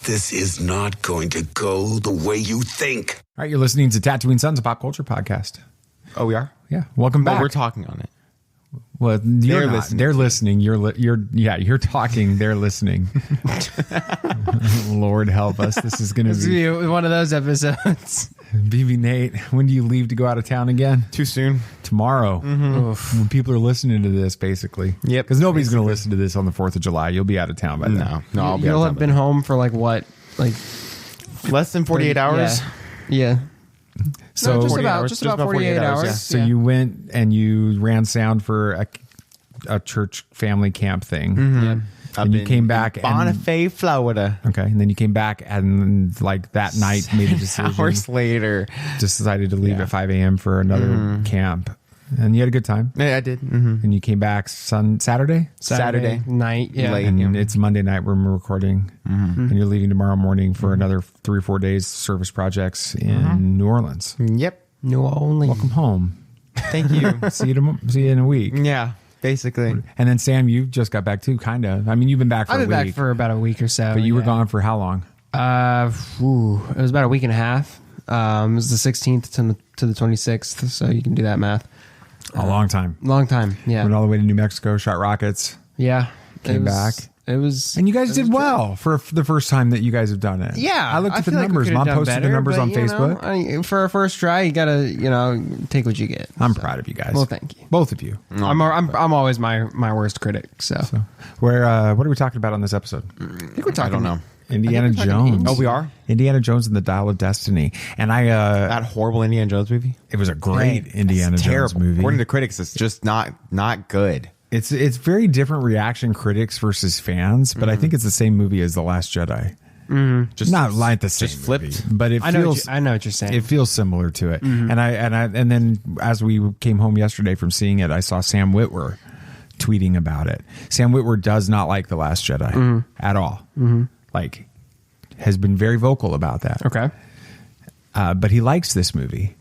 this is not going to go the way you think. All right, you're listening to Tatooine Sons, a pop culture podcast. Oh, we are? Yeah, welcome back. Well, we're talking on it. Well, you're not. They're listening. You're talking. They're listening. Lord help us. This is going to be one of those episodes. BB Nate, when do you leave to go out of town again? Too soon. Tomorrow. Mm-hmm. When people are listening to this, basically. Yep. Because nobody's going to listen to this on the 4th of July. You'll be out of town by then. No, I'll be You'll have been home for like what? Like less than 48 hours? Yeah. So no, just about 48 hours. Yeah. So you went and you ran sound for a church family camp thing. Mm-hmm. Yep. And you came back Bonifay, Florida. Okay, and then you came back and like that night made a decision. Hours later, decided to leave at 5 a.m. for another camp, and you had a good time. Yeah, I did. Mm-hmm. And you came back Saturday night. Yeah, late, and it's Monday night when we're recording, and you're leaving tomorrow morning for another 3 or 4 days service projects in New Orleans. Yep, New Orleans. Welcome home. Thank you. See you in a week. Yeah. Basically. And then Sam, you just got back too, kind of. I mean, you've been back for a week. I've been back for about a week or so. But you were gone for how long? It was about a week and a half. It was the 16th to the 26th, so you can do that math. A long time. Long time, yeah. Went all the way to New Mexico, shot rockets. Yeah. Came back. It was... And you guys did well for the first time that you guys have done it. Yeah. I looked at the numbers. Mom posted the numbers on Facebook. For our first try, you got to, take what you get. I'm proud of you guys. Well, thank you. Both of you. I'm always my worst critic, so. What are we talking about on this episode? I think we're talking... I don't know. Indiana Jones. Oh, we are? Indiana Jones and the Dial of Destiny. And that horrible Indiana Jones movie? It was a great Indiana Jones movie. According to critics, it's just not good. It's very different reaction, critics versus fans, but I think it's the same movie as The Last Jedi. Just not like the same just flipped, movie, but it feels. I know what you're saying. It feels similar to it, and then as we came home yesterday from seeing it, I saw Sam Witwer tweeting about it. Sam Witwer does not like The Last Jedi at all. Like, has been very vocal about that. Okay, but he likes this movie.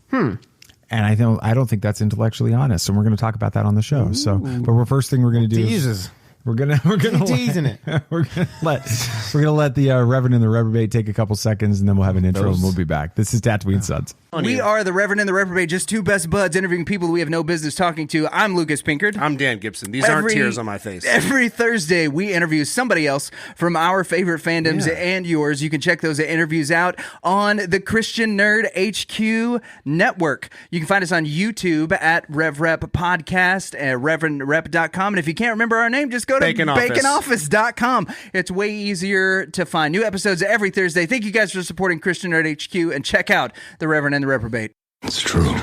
And I don't think that's intellectually honest, and we're going to talk about that on the show. So, but first thing we're going to do is we're gonna teasing it. We're gonna let the Reverend and the Reprobate take a couple seconds, and then we'll have an intro, and we'll be back. This is Tatooine Sons. We are the Reverend and the Reprobate, just two best buds interviewing people we have no business talking to. I'm Lucas Pinkard. I'm Dan Gibson. These aren't tears on my face. Every Thursday, we interview somebody else from our favorite fandoms and yours. You can check those interviews out on the Christian Nerd HQ Network. You can find us on YouTube at RevRep Podcast at ReverendRep.com. And if you can't remember our name, just go to BaconOffice.com. It's way easier to find new episodes every Thursday. Thank you guys for supporting Christian Nerd HQ, and check out the Reverend and the Reprobate. It's true.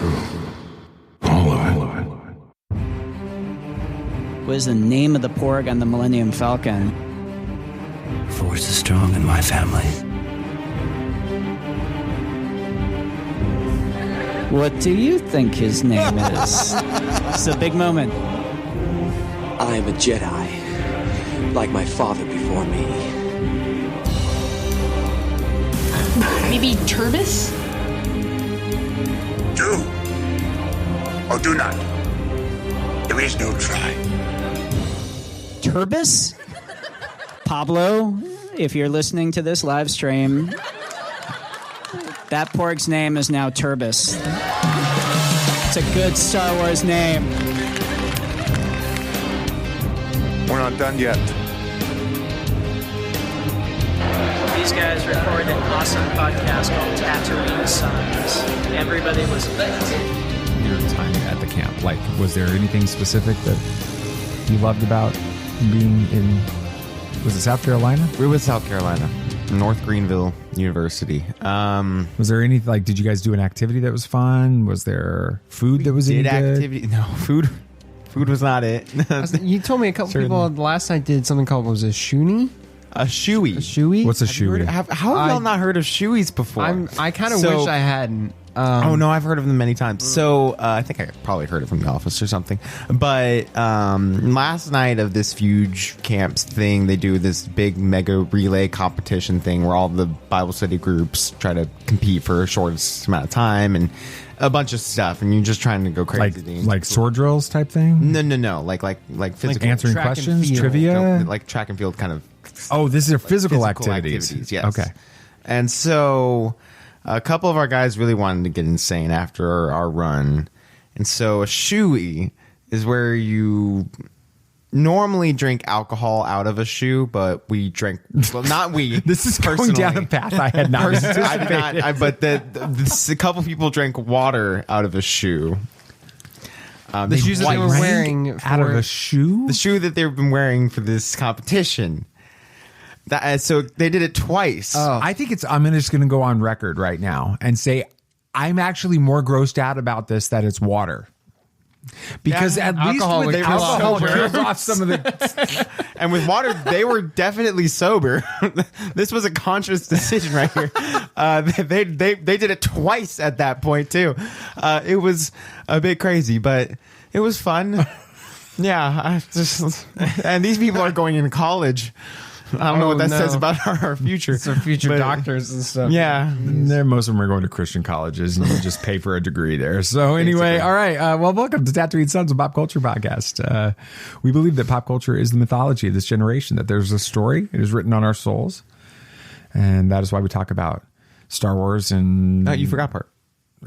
All of it. What is the name of the porg on the Millennium Falcon? Force is strong in my family. What do you think his name is? It's a big moment. I am a Jedi, like my father before me. Maybe Turbis? Do or do not. There is no try. Turbis? Pablo, if you're listening to this live stream, that porg's name is now Turbis. It's a good Star Wars name. We're not done yet. These guys recorded an awesome podcast called Tatooine Sons. Everybody was Your time at the camp, like, was there anything specific that you loved about being in? Was it South Carolina? We were in South Carolina, North Greenville University. Was there any, like, did you guys do an activity that was fun? Was there food that was any good? Activity? No, food was not it. You told me a couple people last night did something called, was it a shoonie? A shoey. A shoey? What's a shoey? How have y'all not heard of shoeys before? I kind of wish I hadn't. Oh no, I've heard of them many times. So I think I probably heard it from The Office or something. But last night of this huge camps thing, they do this big mega relay competition thing where all the Bible study groups try to compete for a shortest amount of time and a bunch of stuff, and you're just trying to go crazy. Like sword drills type thing? No. Like physical, answering questions, trivia, like track and field kind of Oh, these are physical activities. Yes. Okay. And so a couple of our guys really wanted to get insane after our run. And so a shoey is where you normally drink alcohol out of a shoe, but we drank, well, not we. This is personally. going down a path I had not anticipated. I did not, but a couple people drank water out of a shoe. The shoes that they were wearing out of a shoe? The shoe that they've been wearing for this competition. So they did it twice. I think I'm just going to go on record right now and say I'm actually more grossed out about this that it's water. Because at least alcohol with would alcohol kill kills off some of the... And with water, they were definitely sober. This was a conscious decision right here. They did it twice at that point too. It was a bit crazy, but it was fun. Yeah, and these people are going into college. I don't know what that says about our future. It's our future doctors and stuff. Yeah. Most of them are going to Christian colleges and you just pay for a degree there. So anyway, Basically. all right. Well, welcome to Tatooine Sons, a pop culture podcast. We believe that pop culture is the mythology of this generation, that there's a story. It is written on our souls. And that is why we talk about Star Wars and... No, you forgot part.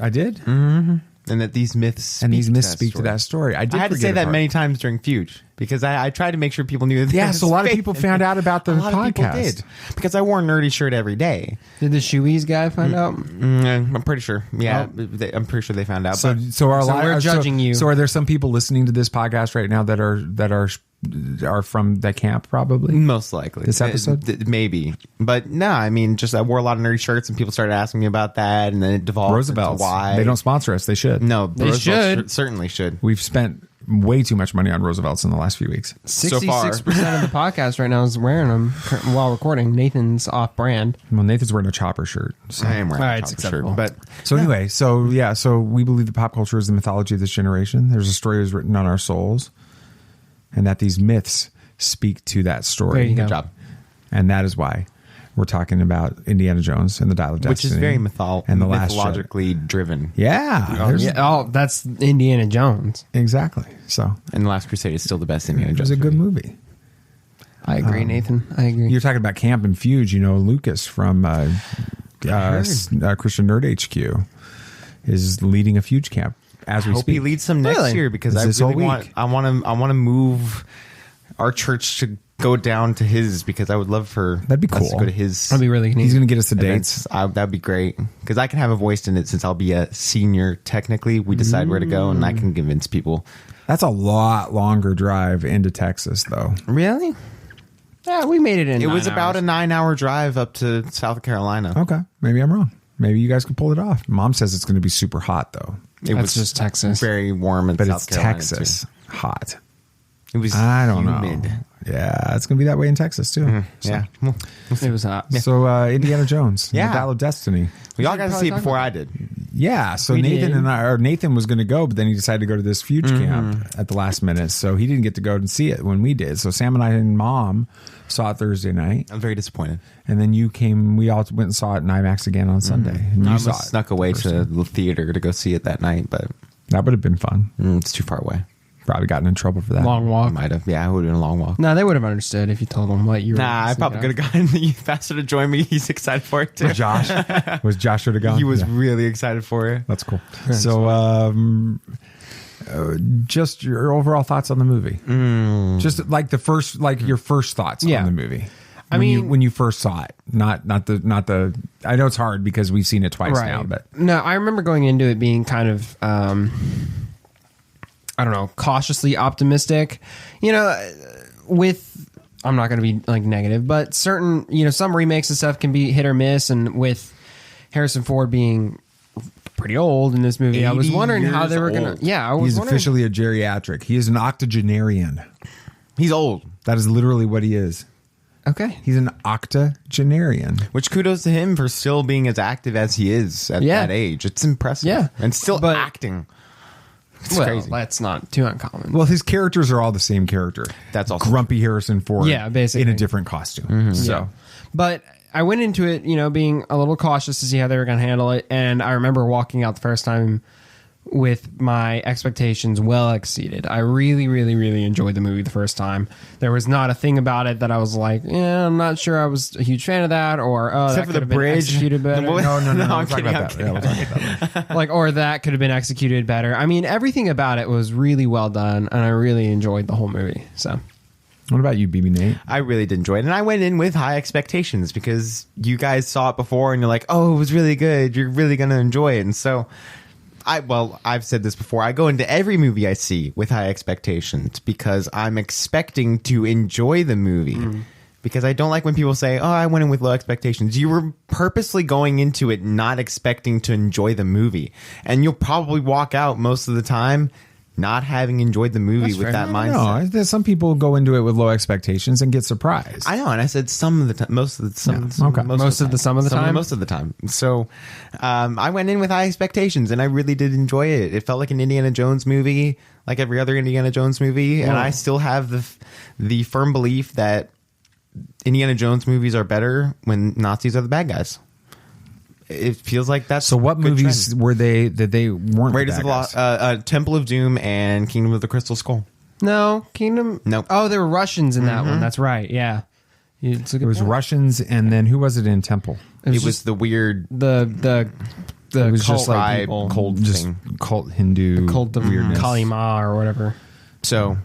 I did? Mm-hmm. And that these myths speak to that story. I had to say that many times during Fuge because I tried to make sure people knew that. Yeah, so a lot of people found out about the podcast. A lot of people did because I wore a nerdy shirt every day. Did the shoeies guy find out? I'm pretty sure. Yeah, I'm pretty sure they found out. So we're judging you. So are there some people listening to this podcast right now that are from that camp? Probably, most likely this episode, maybe. But no, I mean, just I wore a lot of nerdy shirts and people started asking me about that, and then it devolved. Roosevelt's. Why They don't sponsor us. They should. No, they should. Certainly should. We've spent way too much money on Roosevelt's in the last few weeks. 66% of the podcast right now is wearing them while recording. Nathan's off-brand. Well, Nathan's wearing a Chopper shirt. So. I am wearing a it's Chopper acceptable. shirt. But So anyway, so we believe that pop culture is the mythology of this generation. There's a story that is written on our souls, and that these myths speak to that story. There you go. Good job. And that is why we're talking about Indiana Jones and the Dial of Destiny, which is very and the Last mythologically driven. Yeah, that's Indiana Jones. exactly. So And The Last Crusade is still the best Indiana it Jones was a good movie. movie. I agree, Nathan. I agree. You're talking about Camp and Fuge. You know, Lucas from Christian Nerd HQ is leading a Fuge camp as we Hope speak. he leads some next year because Is I this really all want. week? I want to move our church to go down to his because I would love for That'd be us to cool. go to his. That'd be really neat. He's going to get us the dates. events. That'd be great because I can have a voice in it since I'll be a senior. Technically, we decide where to go, and I can convince people. That's a lot longer drive into Texas, though. Really? Yeah, we made it in. It 9 was about a hours. 9-hour drive up to South Carolina. Okay, maybe I'm wrong. Maybe you guys can pull it off. Mom says it's going to be super hot, though. It That's was just Texas. very warm in But South it's Carolina, Texas hot. Too. It was. I don't humid. know. Yeah, it's going to be that way in Texas, too. So- Yeah. Well, It was hot. So Indiana Jones, Yeah. the Dial of Destiny. we all got to probably see it talk before about I did. Yeah, so We Nathan did. Nathan was going to go, but then he decided to go to this Fuge camp at the last minute, so he didn't get to go and see it when we did. So Sam and I and Mom saw it Thursday night, I'm very disappointed. and then you came. We all went and saw it in IMAX again on Sunday. And I you saw almost it. snuck away to the theater to go see it that night, but That would have been fun. it's too far away. Probably gotten in trouble for that. Long I walk. might have. Yeah, it would have been a long walk. No, they would have understood if you told them what you were. Nah, I probably could have gotten you faster to join me. He's excited for it too. Was Josh should have gone? He was Yeah. really excited for it. That's cool. So, just your overall thoughts on the movie. Just like your first thoughts Yeah. on the movie. I mean- when you first saw it, not the. I know it's hard because we've seen it twice Right. now, but No, I remember going into it being kind of, I don't know, cautiously optimistic. You know, I'm not going to be like negative, but certain, some remakes and stuff can be hit or miss. And with Harrison Ford being pretty old in this movie, I was 80 wondering how they were years going old. to. Yeah, I was he's wondering. officially a geriatric. He is an octogenarian. He's old, That is literally what he is. Okay. He's an octogenarian. which kudos to him for still being as active as he is at Yeah. that age. It's impressive. Yeah. And still But- acting. It's Well, crazy. that's not too uncommon. Well, his characters are all the same character. That's also grumpy Harrison Ford. Yeah, basically. in a different costume. So. Yeah. But I went into it, being a little cautious to see how they were going to handle it. And I remember walking out the first time with my expectations well exceeded. I really, really, really enjoyed the movie the first time. There was not a thing about it that I was like, yeah, I'm not sure I was a huge fan of that, or oh, Except that for the could have been bridge. executed better. No, I'm kidding. Yeah, we'll talk about that. Like, or that could have been executed better. I mean, everything about it was really well done, and I really enjoyed the whole movie. So, What about you, BB Nate? I really did enjoy it, and I went in with high expectations because you guys saw it before, and you're like, "Oh, it was really good. You're really gonna enjoy it." And so, I've said this before. I go into every movie I see with high expectations because I'm expecting to enjoy the movie. Because I don't like when people say, "Oh, I went in with low expectations." You were purposely going into it not expecting to enjoy the movie, and you'll probably walk out most of the time not having enjoyed the movie with that mindset. No, some people go into it with low expectations and get surprised. I know, and I said some of the time, most of the time. Most of the time. So, I went in with high expectations, and I really did enjoy it. It felt like an Indiana Jones movie, like every other Indiana Jones movie, and I still have the firm belief that Indiana Jones movies are better when Nazis are the bad guys. It feels like that's so. What movies trend. were they that they weren't? Raiders of the Lost, Temple of Doom, and Kingdom of the Crystal Skull. No, Kingdom. Nope. Oh, there were Russians in that one. That's right. Yeah, It was Russians, and then who was it in Temple? It was the weird the It was cult just like people. cult Hindu cult of weirdness. Kali Ma or whatever. So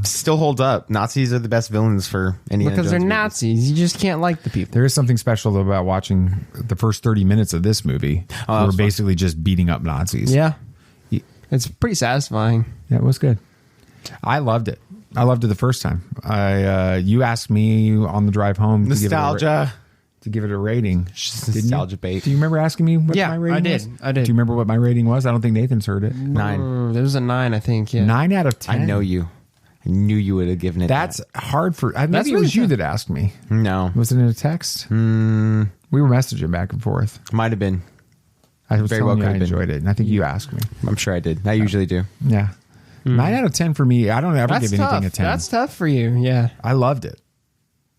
still holds up. Nazis are the best villains for Indiana Because Jones they're movies. Nazis. You just can't like the people. There is something special about watching the first 30 minutes of this movie. We're basically just beating up Nazis. Yeah. It's pretty satisfying. Yeah, it was good. I loved it. I loved it the first time. You asked me on the drive home Nostalgia. to give it a rating. Didn't Nostalgia you? bait. Do you remember asking me what Yeah, my rating I did. was? I did. Do you remember what my rating was? I don't think Nathan's heard it. 9. There was a 9, I think. Yeah. 9 out of 10. I know you. I knew you would have given it. That's hard for. Maybe That's it really was you tough. that asked me. no. Was it in a text? We were messaging back and forth. Might have been. I was Very telling well you I could have been. enjoyed it, and I think you asked me. I'm sure I did. I usually do. Yeah. 9 out of 10 for me. I don't ever That's give anything tough. a 10. That's tough for you. Yeah. I loved it.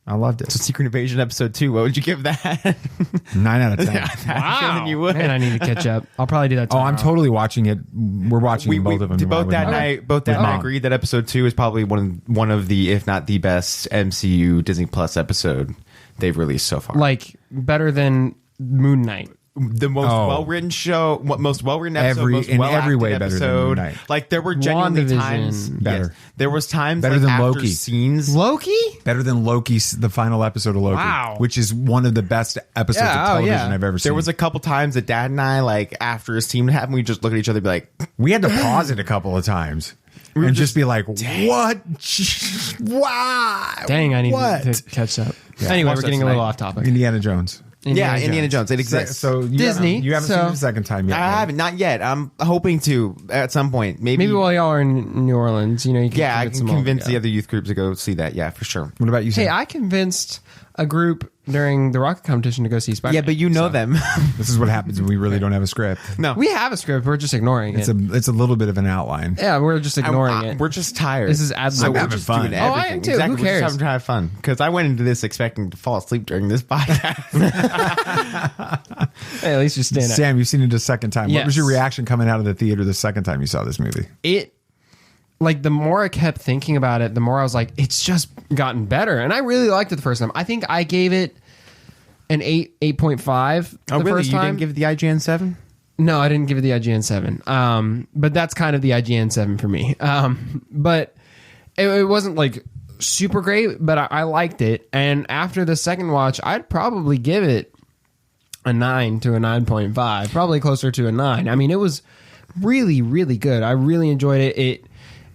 So Secret Invasion episode 2. What would you give that? 9 out of 10. Wow. You would. Man, I need to catch up. I'll probably do that Oh, tomorrow. I'm totally watching it. We're watching both of them. Both that night Mom. agreed that episode 2 is probably one of the, if not the best MCU Disney Plus episode they've released so far. Like, better than Moon Knight. The most well-written show, most well-written episode, most in well-acted every way better than episode. Moon Knight. Like there were genuinely WandaVision. times Better. Yes, there was times Better like, than after Loki. scenes. Loki? Better than Loki's, the final episode of Loki. Wow. Which is one of the best episodes Yeah, of television yeah. I've ever seen. There was a couple times that Dad and I, like after a scene happened, we just look at each other and be like, We had to pause it a couple of times. were And just- just be like, what? Why? Dang, I need What? to catch up. Anyway, Watch we're that getting a little tonight. off topic. Indiana Jones. yeah, Indiana Jones. It exists. So you Disney, You haven't so- seen it the second time yet. I right? haven't, not yet. I'm hoping to at some point. Maybe Maybe while y'all are in New Orleans, you know, you can yeah, I convince can them all to convince go. the other youth group to go see that. Yeah, for sure. What about you, Sam? Hey, I convinced a group during the rocket competition to go see Spider-Man. Yeah, but you know them. This is what happens when we really don't have a script. No, We have a script. We're just ignoring It's it. a little bit of an outline. Yeah, we're just ignoring it. We're just tired. This is ad so lib. we're I'm just having doing fun. Oh, I everything. am too. Exactly. Who We're cares? just having to have fun because I went into this expecting to fall asleep during this podcast. Hey, at least you're staying up. Sam, you've seen it a second time. What was Yes. your reaction coming out of the theater the second time you saw this movie? It, like, the more I kept thinking about it, the more I was like, it's just gotten better. And I really liked it the first time. I think I gave it an 8.5 Oh, the really? first You time. didn't give it the IGN 7? No, I didn't give it the IGN 7. But that's kind of the IGN 7 for me. But it wasn't like super great, but I liked it. And after the second watch, I'd probably give it a 9 to a 9.5, probably closer to a 9. I mean, it was really, really good. I really enjoyed it.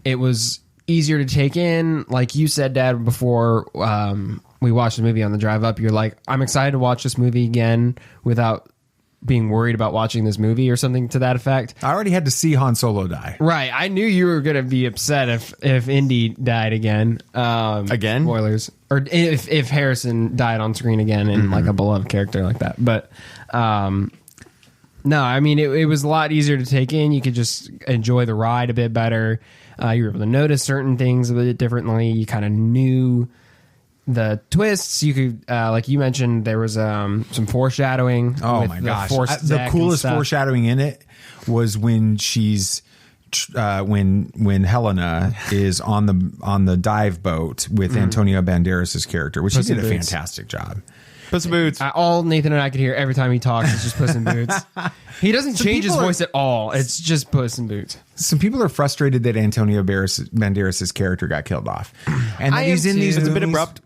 It was easier to take in. Like you said, Dad, before we watched the movie on the drive up, you're like, I'm excited to watch this movie again without being worried about watching this movie or something to that effect. I already had to see Han Solo die. Right. I knew you were going to be upset if Indy died again. Again? Spoilers. Or if Harrison died on screen again in like a beloved character like that. But no, I mean, it was a lot easier to take in. You could just enjoy the ride a bit better. You were able to notice certain things a bit differently. You kind of knew the twists. You could, like you mentioned, there was some foreshadowing. Oh with my the gosh! Force The deck and coolest stuff. foreshadowing in it was when she's when Helena is on the dive boat with Antonio Banderas' character, which Puss he in did a Boots. fantastic job. Puss in Boots. All Nathan and I could hear every time he talks is just Puss in Boots. He doesn't change his people are- voice at all. It's just Puss in Boots. Some people are frustrated that Antonio Banderas' character got killed off, and that I he's am in these too. It's a bit movies abrupt.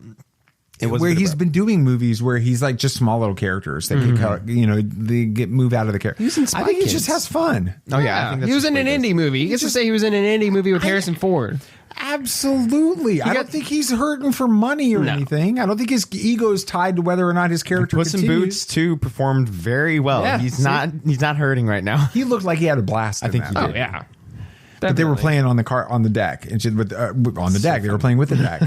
It was a where bit he's abrupt. been doing movies where he's like just small little characters that get cut, they get moved out of the character. was in Spy I think he Kids. just has fun. Oh yeah, I think that's he was just in what an he does. indie movie. He gets to say he was in an indie movie with Harrison Ford. Absolutely. I don't think he's hurting for money or No. anything. I don't think his ego is tied to whether or not his character Puss in continues. Boots too performed very well. Yeah, he's see? not hurting right now. He looked like he had a blast. I think that. he Oh did. yeah. But they were Definitely. playing on the deck, and on the deck. They were playing with the deck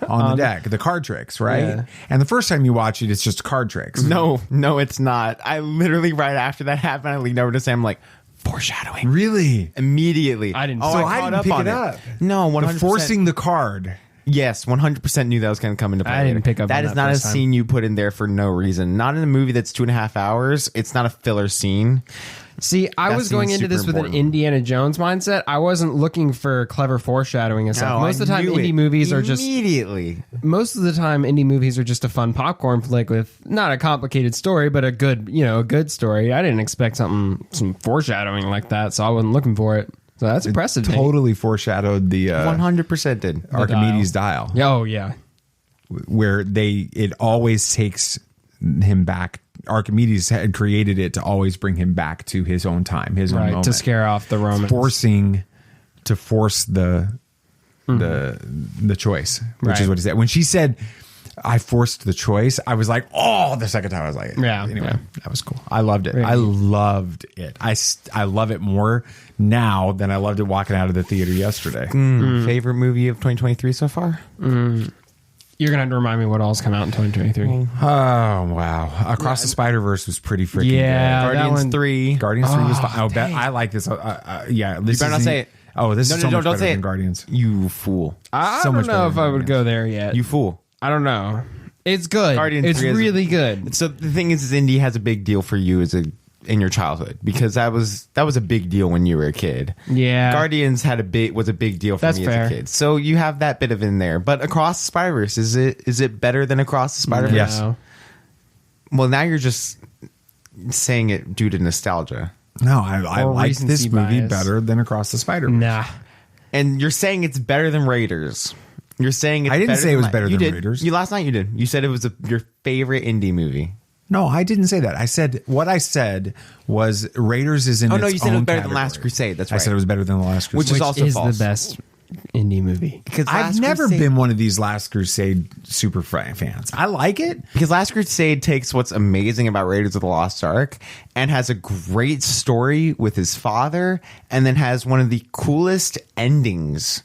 on the deck, the card tricks, right? Yeah. And the first time you watch it, it's just card tricks. No, it's not. I literally right after that happened, I leaned over to Sam like foreshadowing. Really? Immediately. I didn't- Oh, So I caught didn't pick on it up. No, 100%. The forcing the card. Yes, 100% knew that was going to come into play. I didn't later. pick up That on is that not a first time. scene you put in there for no reason. Not in a movie that's 2.5 hours. It's not a filler scene. See, I That was going seems into this super with an important. Indiana Jones mindset. I wasn't looking for clever foreshadowing and stuff. No, Most of the I time, knew indie it movies are just immediately. most of the time indie movies are just a fun popcorn flick with not a complicated story, but a good story. I didn't expect some foreshadowing like that, so I wasn't looking for it. So that's impressive. Nate. Totally foreshadowed the 100% did. Archimedes dial, Oh yeah. where it always takes him back. Archimedes had created it to always bring him back to his own time, his own Right, moment. to scare off the Romans. To force the choice, which Right. is what he said. When she said, "I forced the choice," I was like, "Oh!" The second time, I was like, Yeah, Anyway, yeah. that was cool. I loved it. Right. I loved it. I love it more now than I loved it walking out of the theater yesterday. Favorite movie of 2023 so far? You're gonna have to remind me what all's come out in 2023. Oh wow! Across the Spider-Verse was pretty freaking Yeah, that Guardians one- 3. good. Guardians 3 was fine. Oh, dang. I like this. Yeah, this better is not say it. Oh, this is so much don't better say than it. Guardians. You fool. I So don't much know better if than I would Guardians. go there yet. You fool. I don't know. It's good. Guardians It's 3 is- really good. So the thing is Indy has a big deal for you in your childhood because that was a big deal when you were a kid. Yeah. Guardians was a big deal for That's me fair. as a kid. So you have that bit of in there. But Across the Spider-Verse, is it better than Across the Spider-Verse? Yes. No. Well, now you're just saying it due to nostalgia. No, I Or like recency this movie bias. better than Across the Spider-Verse. Nah. And you're saying it's better than Raiders. You're saying it's I didn't better say it than was better you than did. Raiders. You last night you did. You said it was your favorite indie movie. No, I didn't say that. I said what I said was Raiders is in Oh, its no, you said it was own better than category. Last Crusade. That's I said right. it was better than the Last Crusade. Which is also is false. the best indie movie. Because I've Last never Crusade- been one of these Last Crusade super fans. I like it. Because Last Crusade takes what's amazing about Raiders of the Lost Ark and has a great story with his father, and then has one of the coolest endings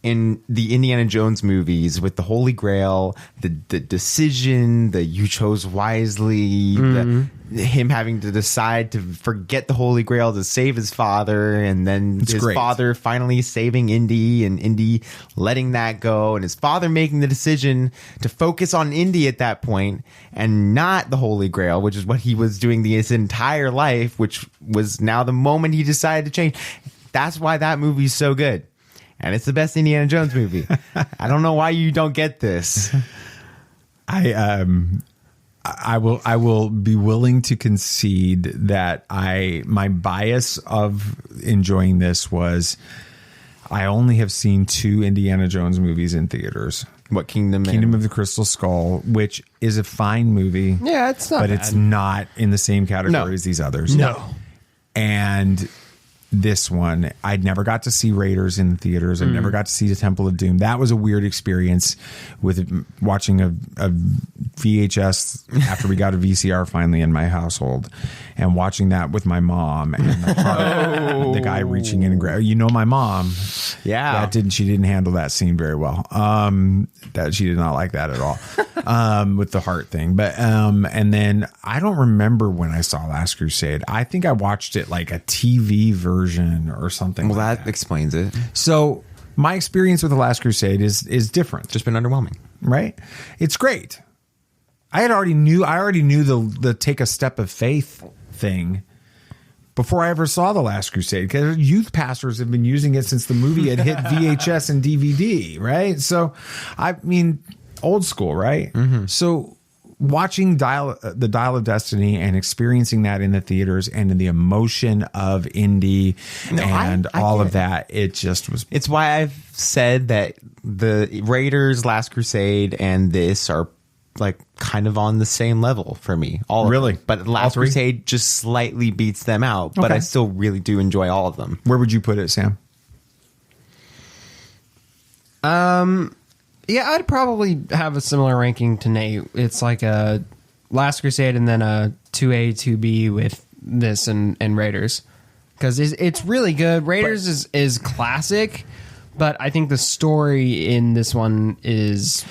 in the Indiana Jones movies with the Holy Grail, the decision, the you chose wisely, him having to decide to forget the Holy Grail to save his father, and then It's his great. father finally saving Indy, and Indy letting that go, and his father making the decision to focus on Indy at that point and not the Holy Grail, which is what he was doing his entire life, which was now the moment he decided to change. That's why that movie's so good. And it's the best Indiana Jones movie. I don't know why you don't get this. I will be willing to concede that my bias of enjoying this was I only have seen 2 Indiana Jones movies in theaters. What Kingdom of the Crystal Skull, which is a fine movie. Yeah, it's not but bad. it's not in the same category No. as these others. No. And this one, I never got to see Raiders in the theaters. I never got to see the Temple of Doom. That was a weird experience with watching a VHS after we got a VCR finally in my household, and watching that with my mom and the guy reaching in and grab. You know, my mom. Yeah. She didn't handle that scene very well. That she did not like that at all. With the heart thing. But and then I don't remember when I saw Last Crusade. I think I watched it like a TV version or something. Well, like that explains it. So my experience with the Last Crusade is different. Just been underwhelming. right? It's great. I already knew the take a step of faith thing before I ever saw The Last Crusade, because youth pastors have been using it since the movie had hit VHS and DVD, right? So, I mean, old school, right? So, watching the Dial of Destiny and experiencing that in the theaters and in the emotion of Indy and all of that, it just was. It's why I've said that the Raiders, Last Crusade, and this are like kind of on the same level for me. Really? But Last Crusade just slightly beats them out, but I still really do enjoy all of them. Where would you put it, Sam? Yeah, I'd probably have a similar ranking to Nate. It's like a Last Crusade and then a 2A, 2B with this and Raiders. Because it's really good. Raiders is classic, but I think the story in this one is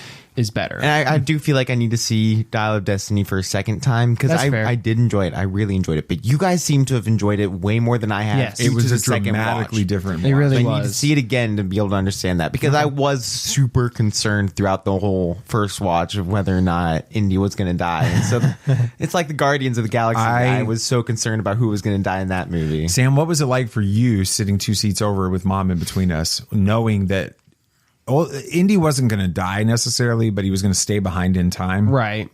better. And I do feel like I need to see Dial of Destiny for a second time, because I did enjoy it. I really enjoyed it. But you guys seem to have enjoyed it way more than I have. Yes. It was a second dramatically watch. different It watch. really I was. need to see it again to be able to understand that, because I was super concerned throughout the whole first watch of whether or not Indy was going to die. And so it's like the Guardians of the Galaxy. I was so concerned about who was going to die in that movie. Sam, what was it like for you sitting 2 seats over with Mom in between us, knowing that Indy wasn't going to die necessarily, but he was going to stay behind in time, Right.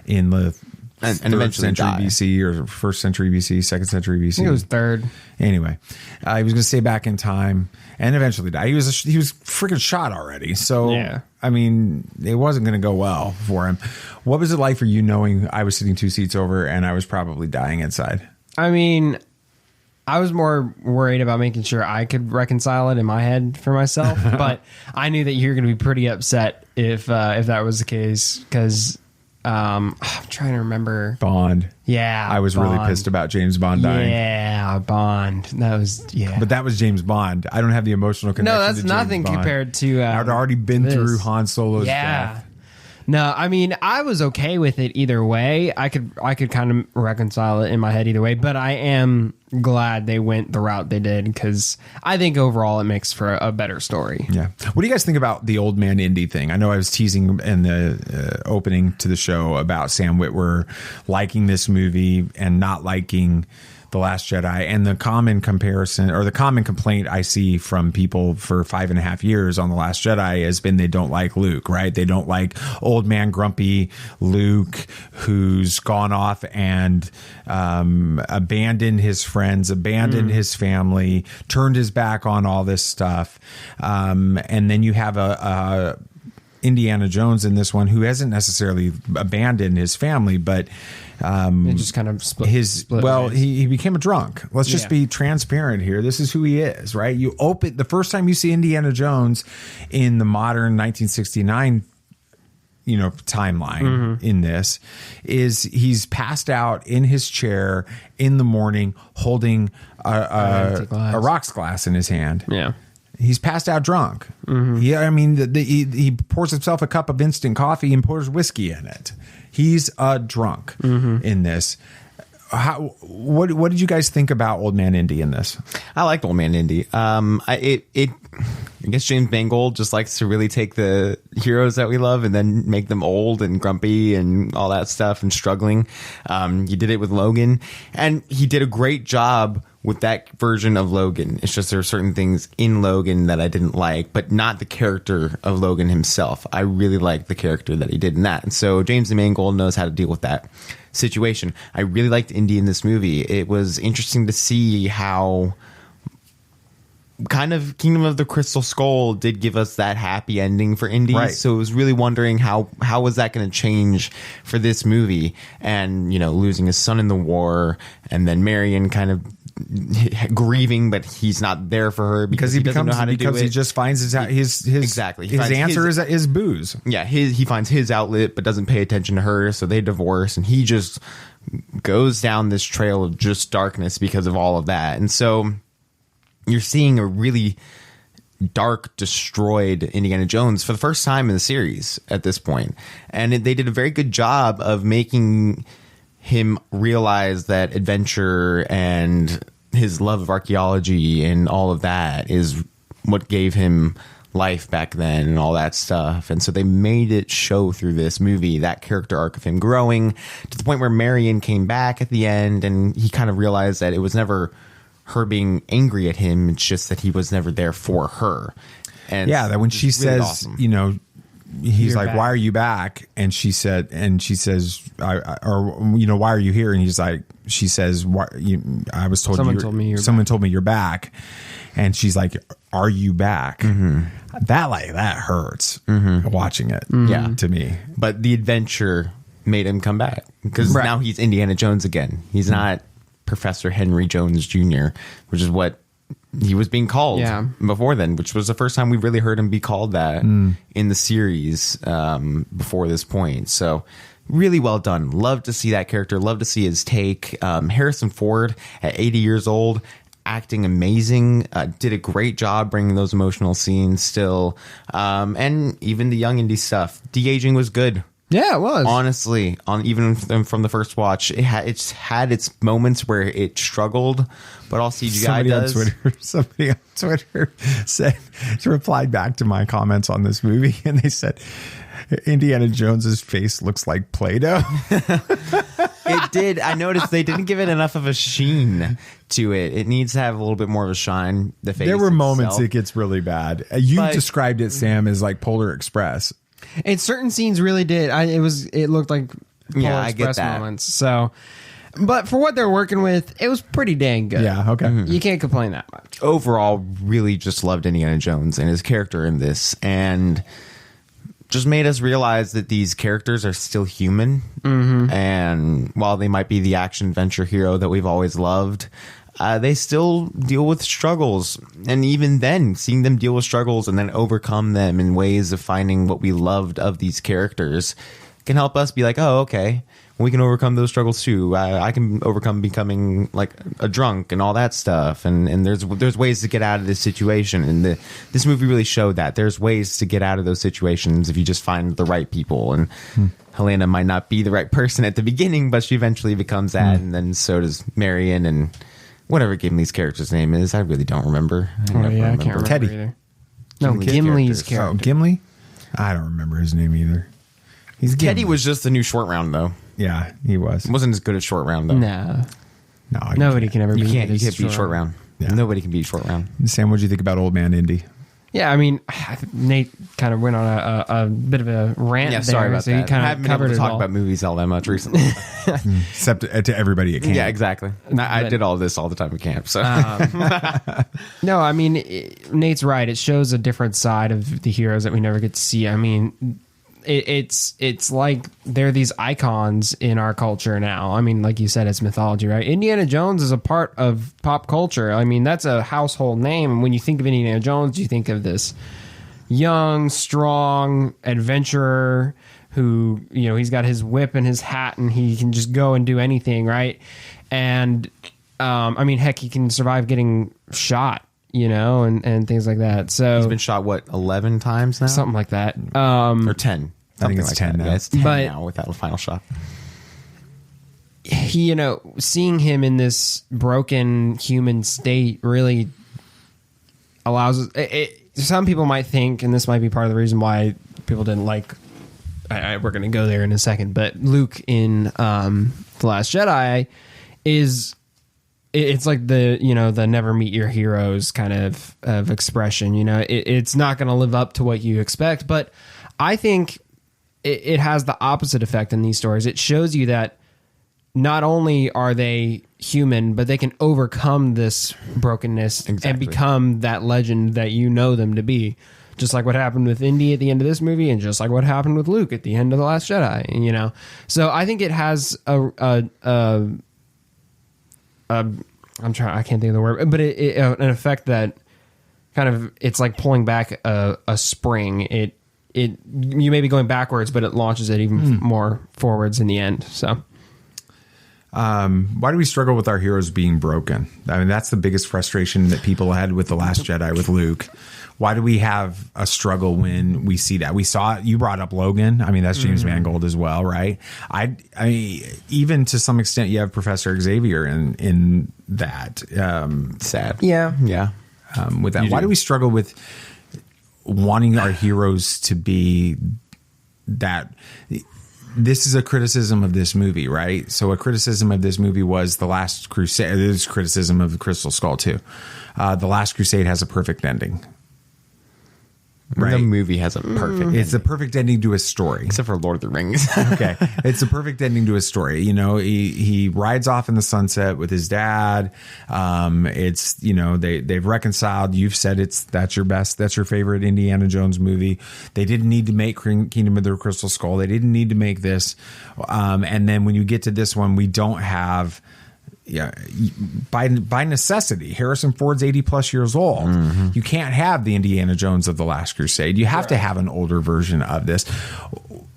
in the And third eventually century die. BC or first century BC, second century BC. I think it was third. Anyway, he was going to stay back in time and eventually die. He was freaking shot already. So, Yeah. I mean, it wasn't going to go well for him. What was it like for you knowing I was sitting 2 seats over and I was probably dying inside? I mean, I was more worried about making sure I could reconcile it in my head for myself, but I knew that you were going to be pretty upset if that was the case, because I'm trying to remember. Bond. Yeah, I was really Bond. pissed about James Bond dying. Yeah, Bond. That was But that was James Bond. I don't have the emotional connection. No, that's to James nothing Bond. compared to. I'd already been this. through Han Solo's Yeah. death. No, I mean, I was okay with it either way. I could kind of reconcile it in my head either way, but I am glad they went the route they did, because I think overall it makes for a better story. Yeah. What do you guys think about the old man Indy thing? I know I was teasing in the opening to the show about Sam Witwer liking this movie and not liking The Last Jedi, and the common comparison or the common complaint I see from people for 5.5 years on The Last Jedi has been they don't like Luke, right? They don't like old man grumpy Luke, who's gone off and abandoned his friends, abandoned his family, turned his back on all this stuff. And then you have a Indiana Jones in this one who hasn't necessarily abandoned his family, but It just kind of split. he became a drunk. Let's just Yeah. be transparent here. This is who he is, right? You open the first time you see Indiana Jones in the modern 1969 timeline in this is he's passed out in his chair in the morning holding a rocks glass in his hand. Yeah. He's passed out drunk. Yeah, I mean, he pours himself a cup of instant coffee and pours whiskey in it. He's a drunk in this. What did you guys think about Old Man Indy in this? I liked Old Man Indy. I guess James Mangold just likes to really take the heroes that we love and then make them old and grumpy and all that stuff and struggling. He did it with Logan, and he did a great job with that version of Logan. It's just there are certain things in Logan that I didn't like, but not the character of Logan himself. I really liked the character that he did in that. And so James Mangold knows how to deal with that situation. I really liked Indy in this movie. It was interesting to see how kind of Kingdom of the Crystal Skull did give us that happy ending for Indy. Right. So I was really wondering how was that going to change for this movie, and losing his son in the war, and then Marion kind of grieving, but he's not there for her because he doesn't know how to do it. He just finds his exactly his answer is booze. Yeah, he finds his outlet but doesn't pay attention to her, so they divorce, and he just goes down this trail of just darkness because of all of that. And so you're seeing a really dark, destroyed Indiana Jones for the first time in the series at this point. And they did a very good job of making him realize that adventure and his love of archaeology and all of that is what gave him life back then and all that stuff. And so they made it show through this movie, that character arc of him growing to the point where Marion came back at the end, and he kind of realized that it was never her being angry at him. It's just that he was never there for her. And yeah, that when she really says, awesome. you know, he's You're like, back. "Why are you back?" And she says, or you know, "Why are you here?" And he's like, she says, "Why? I was told Someone told me you're back." And she's like, "Are you back?" That hurts watching it. Yeah. To me. But the adventure made him come back because Right. now he's Indiana Jones again. He's not Professor Henry Jones Jr., which is what he was being called before then, which was the first time we really heard him be called that in the series before this point. So really well done. Love to see that character. Love to see his take. Harrison Ford at 80 years old, acting amazing, did a great job bringing those emotional scenes still. And even the young Indy stuff, de-aging was good. Yeah, it was. Honestly, even from the first watch, it's had its moments where it struggled, but all CGI Somebody on Twitter said, replied back to my comments on this movie, and they said, Indiana Jones's face looks like Play-Doh. It did. I noticed they didn't give it enough of a sheen to it. It needs to have a little bit more of a shine. The face. There were moments itself. it gets really bad. You But- described it, Sam, as like Polar Express. And certain scenes really did. It looked like Polar I get Express that. moments. So, but for what they're working with, it was pretty dang good. Yeah, okay. You can't complain that much. Overall, really just loved Indiana Jones and his character in this, and just made us realize that these characters are still human. And while they might be the action adventure hero that we've always loved, they still deal with struggles. And even then, seeing them deal with struggles and then overcome them in ways of finding what we loved of these characters can help us be like, oh, okay, we can overcome those struggles too. I can overcome becoming like a drunk and all that stuff. And there's ways to get out of this situation. And this movie really showed that there's ways to get out of those situations if you just find the right people. And Helena might not be the right person at the beginning, but she eventually becomes that. And then so does Marion and whatever Gimli's character's name is. I really don't remember. I can't remember Teddy. either. No, Gimli's Gimli's characters. Oh, character. Gimli? I don't remember his name either. He's Teddy Gimli. was just the new short round, though. Yeah, he was. Wasn't as good as short round, though. No, No, nobody can ever You beat can't this beat short round. Yeah. Nobody can beat short round. Sam, what do you think about Old Man Indy? Yeah, I mean, Nate kind of went on a bit of a rant. Yeah, there, sorry about so that. He kind I of haven't been able covered to it talk all. about movies all that much recently. Except to everybody at camp. Yeah, exactly. I did all this all the time at camp. So No, I mean, Nate's right. It shows a different side of the heroes that we never get to see. I mean, it's like they're these icons in our culture now. I mean, like you said, it's mythology, right? Indiana Jones is a part of pop culture. I mean, that's a household name. And when you think of Indiana Jones, you think of this young, strong adventurer who, you know, he's got his whip and his hat and he can just go and do anything, right? And I mean, heck, he can survive getting shot, you know, and things like that. So he's been shot, what, 11 times now? something like that. Or 10. I think Something it's like 10 that. now. Yeah, it's 10 But- now without a final shot. He, you know, seeing him in this broken human state really allows some people might think, and this might be part of the reason why people didn't like. We're going to go there in a second, but Luke in The Last Jedi it's like the never meet your heroes kind of expression. You know, it's not going to live up to what you expect, but I think it has the opposite effect in these stories. It shows you that not only are they human, but they can overcome this brokenness and Exactly. become that legend that you know them to be. Just like what happened with Indy at the end of this movie, and just like what happened with Luke at the end of The Last Jedi. You know, so I think it has I can't think of the word, but an effect that kind of, it's like pulling back a spring. You may be going backwards, but it launches it even more forwards in the end. So. Why do we struggle with our heroes being broken? I mean, that's the biggest frustration that people had with The Last Jedi with Luke. Why do we have a struggle when we see that? We saw it. You brought up Logan. I mean, that's James Mangold as well, right? I even to some extent, you have Professor Xavier in that. Sad. Yeah. Yeah. With that, why do we struggle with wanting our heroes to be that. This is a criticism of this movie, right? So a criticism of this movie was The Last Crusade. There's criticism of the Crystal Skull too. The Last Crusade has a perfect ending. Right? The movie has a perfect It's a ending. perfect ending to a story. Except for Lord of the Rings. Okay. It's a perfect ending to a story. You know, he rides off in the sunset with his dad. It's, you know, they've reconciled. You've said that's your favorite Indiana Jones movie. They didn't need to make Kingdom of the Crystal Skull. They didn't need to make this. And then when you get to this one, we don't have, by necessity, Harrison Ford's 80 plus years old. You can't have the Indiana Jones of The Last Crusade. You have to have an older version of this.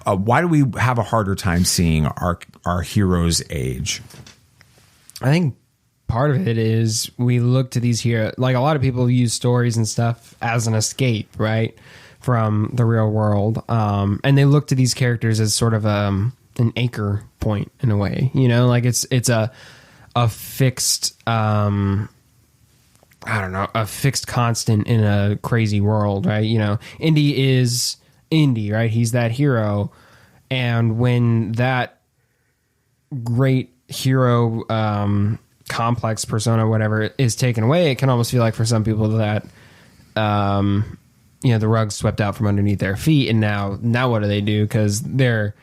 Why do we have a harder time seeing our heroes age? I think part of it is we look to these heroes, like a lot of people use stories and stuff as an escape, right, from the real world. And they look to these characters as sort of an anchor point in a way, you know, like it's a fixed, a fixed constant in a crazy world, right? You know, Indy is Indy, right? He's that hero. And when that great hero, complex persona, whatever, is taken away, it can almost feel like for some people that, the rug's swept out from underneath their feet. And now what do they do? Because they're,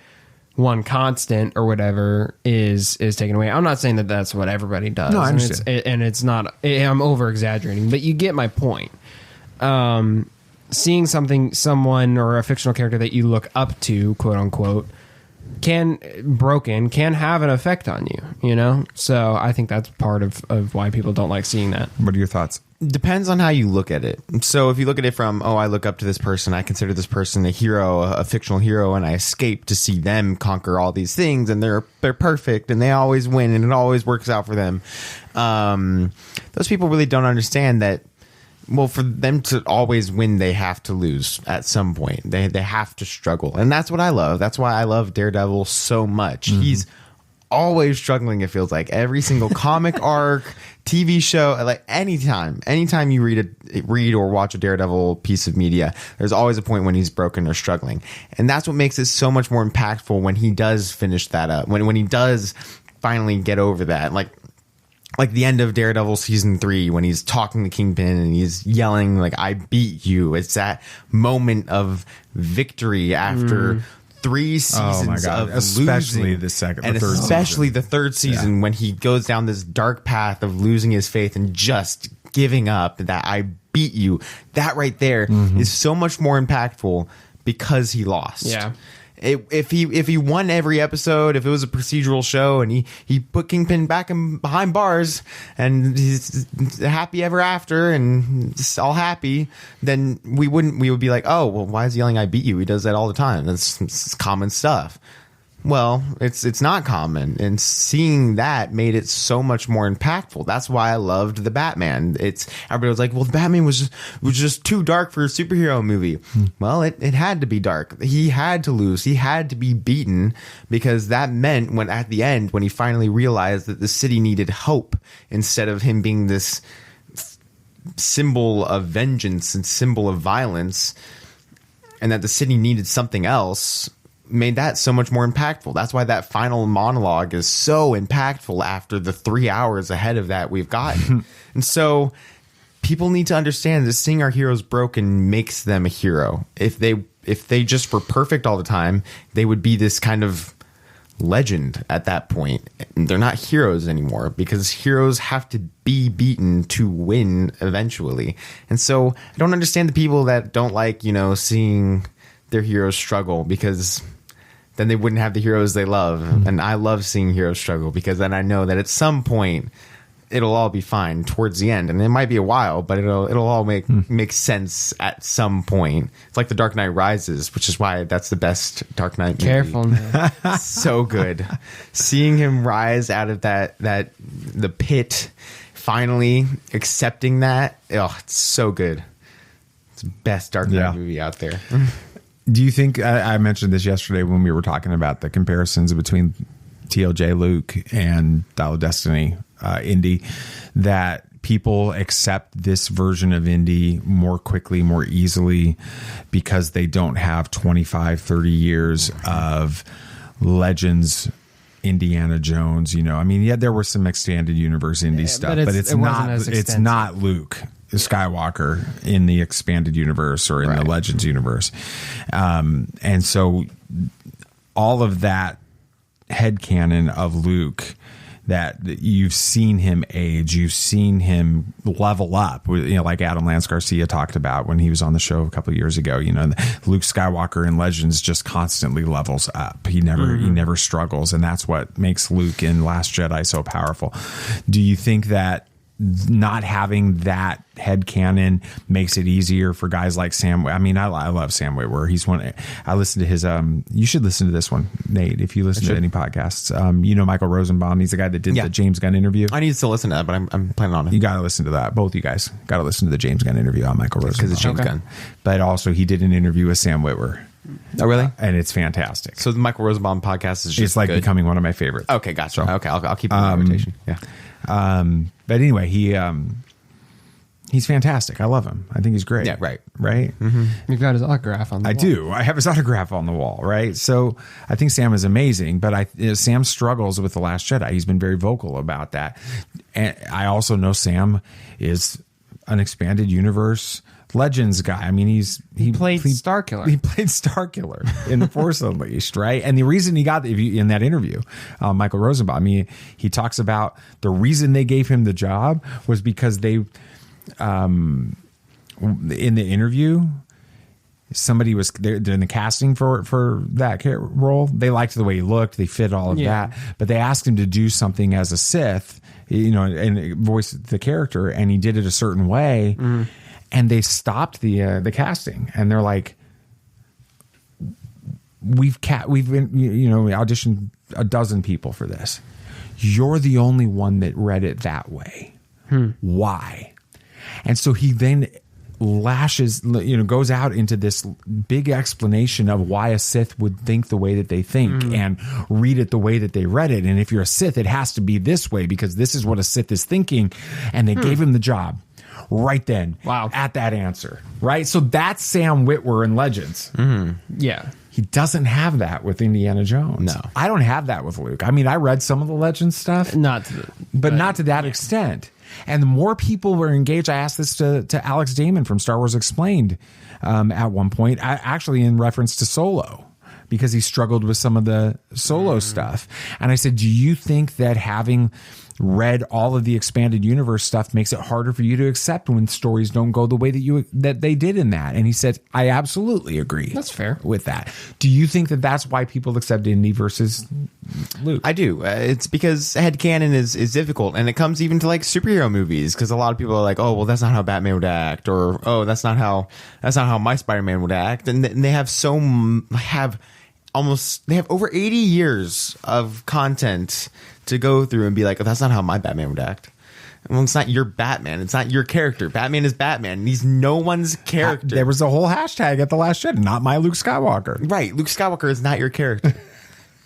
one constant or whatever is taken away. I'm not saying that that's what everybody does. No, I understand. And it's not, I'm over exaggerating, but you get my point. Seeing someone or a fictional character that you look up to, quote unquote, can have an effect on you, you know? So I think that's part of why people don't like seeing that. What are your thoughts? Depends on how you look at it. So if you look at it from, I look up to this person, I consider this person a hero, a fictional hero, and I escape to see them conquer all these things, and they're perfect, and they always win, and it always works out for them. Those people really don't understand that, well, for them to always win, they have to lose at some point. They have to struggle. And that's what I love. That's why I love Daredevil so much. He's always struggling, it feels like. Every single comic arc, TV show, like anytime you read or watch a Daredevil piece of media, there's always a point when he's broken or struggling. And that's what makes it so much more impactful when he does finish that up, when he does finally get over that. Like the end of Daredevil season 3, when he's talking to Kingpin and he's yelling, like, I beat you. It's that moment of victory after 3 seasons of especially losing. The second, and the third especially season. The third season, when he goes down this dark path of losing his faith and just giving up, that I beat you. That right there is so much more impactful because he lost. Yeah. If he won every episode, if it was a procedural show and he put Kingpin back behind bars and he's happy ever after and just all happy, then we would be like, oh, well, why is he yelling I beat you? He does that all the time. It's common stuff. Well, it's not common, and seeing that made it so much more impactful. That's why I loved the Batman. Everybody was like, well, the Batman was just too dark for a superhero movie. Well, it had to be dark. He had to lose. He had to be beaten, because that meant when at the end, when he finally realized that the city needed hope instead of him being this symbol of vengeance and symbol of violence, and that the city needed something else, made that so much more impactful. That's why that final monologue is so impactful after the 3 hours ahead of that we've gotten. And so people need to understand that seeing our heroes broken makes them a hero. If they just were perfect all the time, they would be this kind of legend at that point. They're not heroes anymore, because heroes have to be beaten to win eventually. And so I don't understand the people that don't like, seeing their heroes struggle, because then they wouldn't have the heroes they love. And I love seeing heroes struggle, because then I know that at some point it'll all be fine towards the end. And it might be a while, but it'll all make sense at some point. It's like The Dark Knight Rises, which is why that's the best Dark Knight movie. Careful, man. So good. Seeing him rise out of the pit, finally accepting that. Oh, it's so good. It's the best Dark Knight movie out there. Do you think, I mentioned this yesterday when we were talking about the comparisons between TLJ Luke and Dial of Destiny, Indy, that people accept this version of Indy more quickly, more easily, because they don't have 25, 30 years of Legends, Indiana Jones. I mean, yeah, there were some extended universe Indy stuff, but it's not Luke Skywalker in the expanded universe or in the Legends universe. And so all of that headcanon of Luke, that you've seen him age, you've seen him level up, like Adam Lance Garcia talked about when he was on the show a couple of years ago. Luke Skywalker in Legends just constantly levels up. He never struggles, and that's what makes Luke in Last Jedi so powerful. Do you think that not having that headcanon makes it easier for guys like Sam? I mean, I love Sam Witwer. He's one. I listened to his. You should listen to this one, Nate, if you listen to any podcasts. Michael Rosenbaum. He's the guy that did the James Gunn interview. I need to listen to that, but I'm planning on it. You got to listen to that. Both you guys got to listen to the James Gunn interview on Michael Rosenbaum, because it's James Gunn. But also, he did an interview with Sam Witwer. Oh, really? And it's fantastic. So the Michael Rosenbaum podcast is just it's like good. Becoming one of my favorites. Okay, gotcha. Okay, I'll keep it in my rotation. Yeah. But anyway, he's fantastic. I love him. I think he's great. Yeah, right. Mm-hmm. You've got his autograph on the wall. I do. I have his autograph on the wall, right? So I think Sam is amazing, but Sam struggles with The Last Jedi. He's been very vocal about that. And I also know Sam is an expanded universe Legends guy. I mean, he played Starkiller. He played Starkiller in The Force Unleashed, right? And the reason he got in that interview, Michael Rosenbaum, I mean, he talks about the reason they gave him the job was because they, in the interview, somebody was there in the casting for that role. They liked the way he looked. They fit all of that, but they asked him to do something as a Sith, and voice the character, and he did it a certain way. And they stopped the casting, and they're like, we've been we auditioned a dozen people for this. You're the only one that read it that way. Why? And so he then goes out into this big explanation of why a Sith would think the way that they think and read it the way that they read it. And if you're a Sith, it has to be this way because this is what a Sith is thinking. And they gave him the job right then. Wow. At that answer. Right. So that's Sam Witwer in Legends. Yeah. He doesn't have that with Indiana Jones. No. I don't have that with Luke. I mean, I read some of the Legends stuff, not to that extent. And the more people were engaged, I asked this to Alex Damon from Star Wars Explained at one point, actually in reference to Solo, because he struggled with some of the Solo stuff. And I said, do you think that having read all of the expanded universe stuff makes it harder for you to accept when stories don't go the way that they did in that? And he said, I absolutely agree. That's fair with that. Do you think that that's why people accept Indy versus Luke? I do. It's because headcanon is difficult, and it comes even to like superhero movies, because a lot of people are like, oh, well, that's not how Batman would act, or oh, that's not how my Spider-Man would act, and they have over 80 years of content to go through and be like, oh, that's not how my Batman would act. Well, it's not your Batman. It's not your character. Batman is Batman. He's no one's character. There was a whole hashtag at The Last Jedi, not my Luke Skywalker. Right. Luke Skywalker is not your character.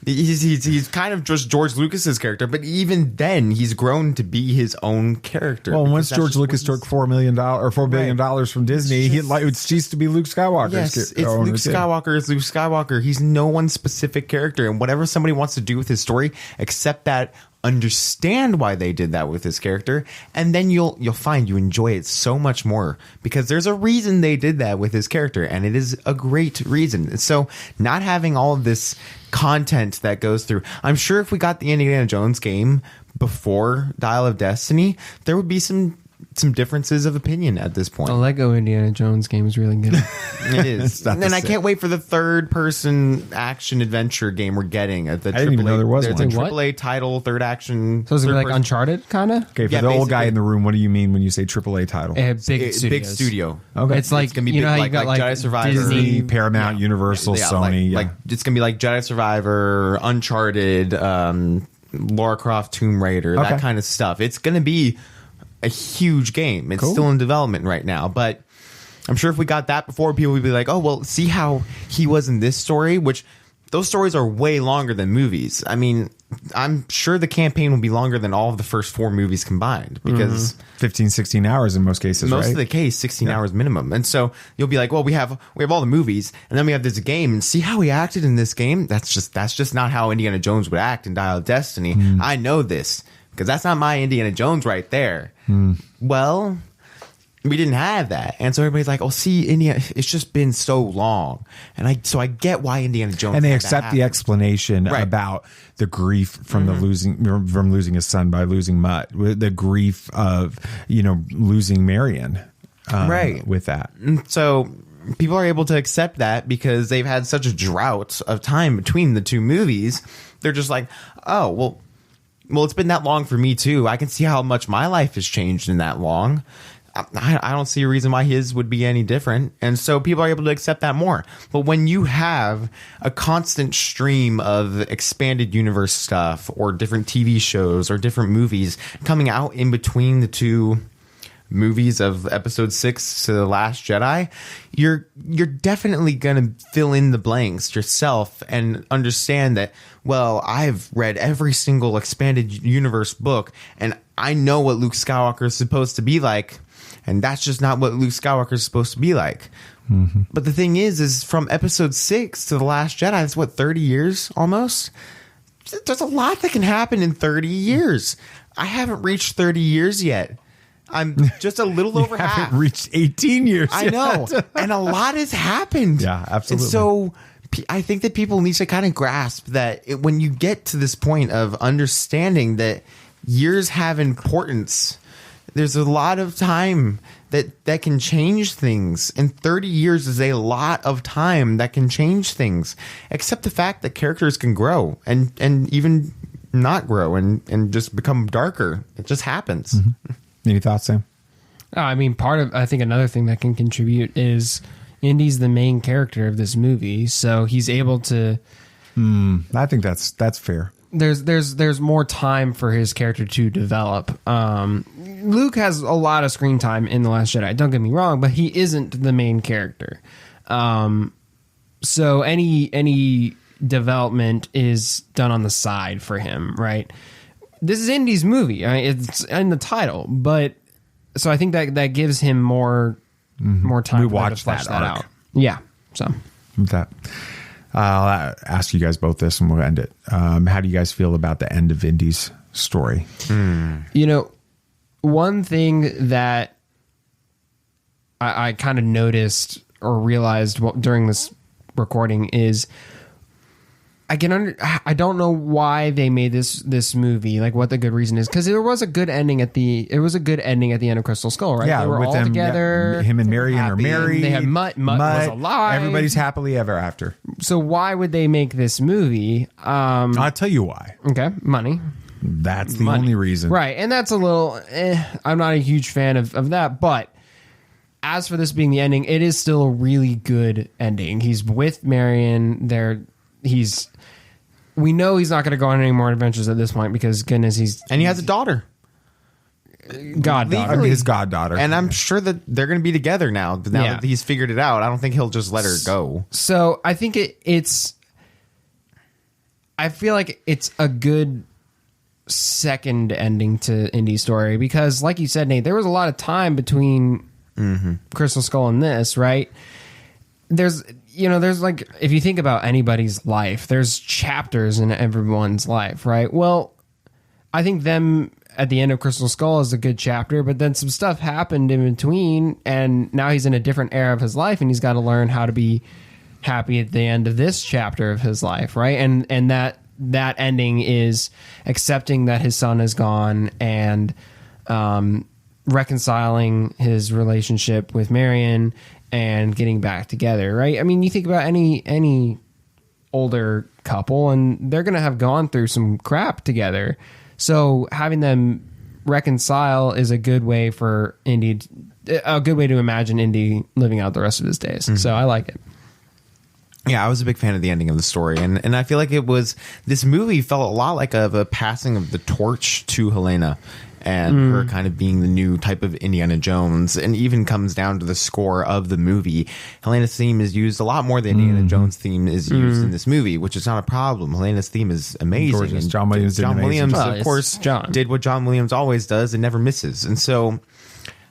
He's kind of just George Lucas's character, but even then, he's grown to be his own character. Well, once George Lucas took $4 billion from Disney, it ceased to be Luke Skywalker. Yes, it's Luke Skywalker. It's Luke Skywalker. He's no one specific character, and whatever somebody wants to do with his story, accept that, understand why they did that with his character, and then you'll find you enjoy it so much more, because there's a reason they did that with his character, and it is a great reason. So not having all of this content that goes through, I'm sure if we got the Indiana Jones game before Dial of Destiny, there would be some differences of opinion at this point. The Lego Indiana Jones game is really good. It is. And then I can't wait for the third-person action adventure game we're getting. I didn't even know there was one. It's a AAA title, third action. So it's like Uncharted, kind of? Okay, for the old guy in the room, what do you mean when you say AAA title? Big studio. Okay. It's like, it's gonna be big, how you got like Jedi Survivor, Disney, Paramount, Universal, Sony. Like it's going to be like Jedi Survivor, Uncharted, Lara Croft, Tomb Raider, that kind of stuff. It's going to be a huge game. It's still in development right now, but I'm sure if we got that before, people would be like, oh, well, see how he was in this story, which those stories are way longer than movies. I mean, I'm sure the campaign will be longer than all of the first 4 movies combined because 15, 16 hours in most cases, most right? of the case, 16 hours minimum. And so you'll be like, well, we have all the movies and then we have this game and see how he acted in this game. That's just not how Indiana Jones would act in Dial of Destiny. I know this because that's not my Indiana Jones right there. Well, we didn't have that. And so everybody's like, oh, see, Indiana, it's just been so long. And I get why Indiana Jones. And they had accept that the happen. explanation about the grief from the losing his son by losing Mutt, the grief of, losing Marion. Right. With that. And so people are able to accept that because they've had such a drought of time between the 2 movies. They're just like, oh, well, it's been that long for me too. I can see how much my life has changed in that long. I don't see a reason why his would be any different. And so people are able to accept that more. But when you have a constant stream of expanded universe stuff or different TV shows or different movies coming out in between the 2 movies of episode 6 to The Last Jedi, you're definitely going to fill in the blanks yourself and understand that, well, I've read every single expanded universe book and I know what Luke Skywalker is supposed to be like. And that's just not what Luke Skywalker is supposed to be like. But the thing is from episode 6 to The Last Jedi, that's what, 30 years almost? There's a lot that can happen in 30 years. I haven't reached 30 years yet. I'm just a little over half. Haven't reached 18 years I know. And a lot has happened. Yeah, absolutely. And so I think that people need to kind of grasp that when you get to this point of understanding that years have importance, there's a lot of time that can change things. And 30 years is a lot of time that can change things. Except the fact that characters can grow and even not grow and just become darker. It just happens. Any thoughts, Sam? I mean, I think another thing that can contribute is Indy's the main character of this movie, so he's able to. I think that's fair. There's more time for his character to develop. Luke has a lot of screen time in The Last Jedi. Don't get me wrong, but he isn't the main character. So any development is done on the side for him, right? This is Indy's movie. It's in the title, but so I think that gives him more time. We to watched flesh that arc. out. Yeah. So With that, I'll ask you guys both this, and we'll end it. How do you guys feel about the end of Indy's story? One thing that I kind of noticed or realized during this recording is I don't know why they made this movie, like what the good reason is, because there was a good ending at the end of Crystal Skull, right? Yeah, they were with all them, together. Yeah, him and Marion are happy, married. They had Mutt was alive. Everybody's happily ever after. So why would they make this movie? I'll tell you why. Okay, money. That's the only reason. Right, and that's a little... I'm not a huge fan of that, but as for this being the ending, it is still a really good ending. He's with Marion. We know he's not going to go on any more adventures at this point because, goodness, And he has a daughter. goddaughter. I mean, his goddaughter. And I'm sure that they're going to be together now that he's figured it out. I don't think he'll just let her go. So I think it's... I feel like it's a good second ending to Indy's story because, like you said, Nate, there was a lot of time between Crystal Skull and this, right? There's like, if you think about anybody's life, there's chapters in everyone's life, right? Well, I think them at the end of Crystal Skull is a good chapter, but then some stuff happened in between, and now he's in a different era of his life, and he's got to learn how to be happy at the end of this chapter of his life, right? And that ending is accepting that his son is gone and reconciling his relationship with Marion and getting back together, right? I mean, you think about any older couple, and they're going to have gone through some crap together. So having them reconcile is a good way for Indy, a good way to imagine Indy living out the rest of his days. So I like it. Yeah, I was a big fan of the ending of the story, and I feel like this movie felt a lot like a passing of the torch to Helena, and her kind of being the new type of Indiana Jones, and even comes down to the score of the movie. Helena's theme is used a lot more than Indiana Jones' theme is used in this movie, which is not a problem. Helena's theme is amazing. Gorgeous. And John Williams did amazing. of course, did what John Williams always does and never misses. And so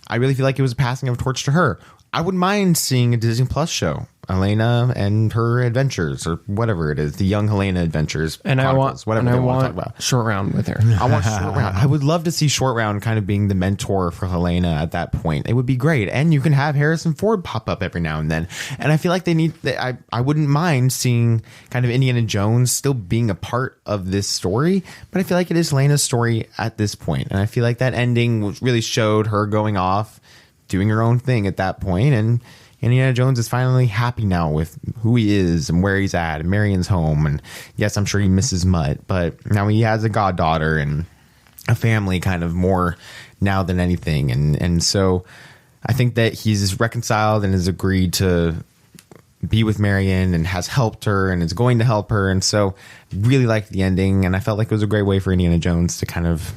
I really feel like it was a passing of a torch to her. I wouldn't mind seeing a Disney Plus show, Helena and her adventures, or whatever it is, the young Helena adventures. And I want whatever they want to talk about. Short Round with her. I want Short Round. I would love to see Short Round kind of being the mentor for Helena at that point. It would be great. And you can have Harrison Ford pop up every now and then. And I feel like I wouldn't mind seeing kind of Indiana Jones still being a part of this story, but I feel like it is Helena's story at this point. And I feel like that ending really showed her going off, doing her own thing at that point, and Indiana Jones is finally happy now with who he is and where he's at, and Marion's home, and yes, I'm sure he misses Mutt, but now he has a goddaughter and a family kind of more now than anything, and so I think that he's reconciled and has agreed to be with Marion and has helped her and is going to help her, and so really liked the ending, and I felt like it was a great way for Indiana Jones to kind of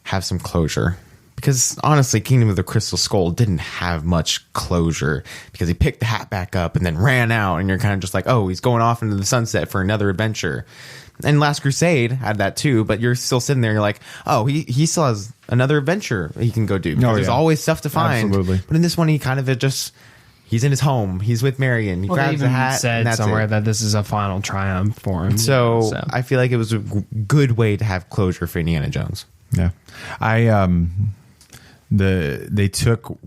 have some closure. Because honestly, Kingdom of the Crystal Skull didn't have much closure, because he picked the hat back up and then ran out, and you're kind of just like, oh, he's going off into the sunset for another adventure. And Last Crusade had that too, but you're still sitting there, you're like, oh, he still has another adventure he can go do. There's always stuff to find. Absolutely. But in this one, he kind of he's in his home. He's with Marion. He grabs the hat. Said and that's somewhere it. that this is a final triumph for him. So I feel like it was a good way to have closure for Indiana Jones. Yeah. They took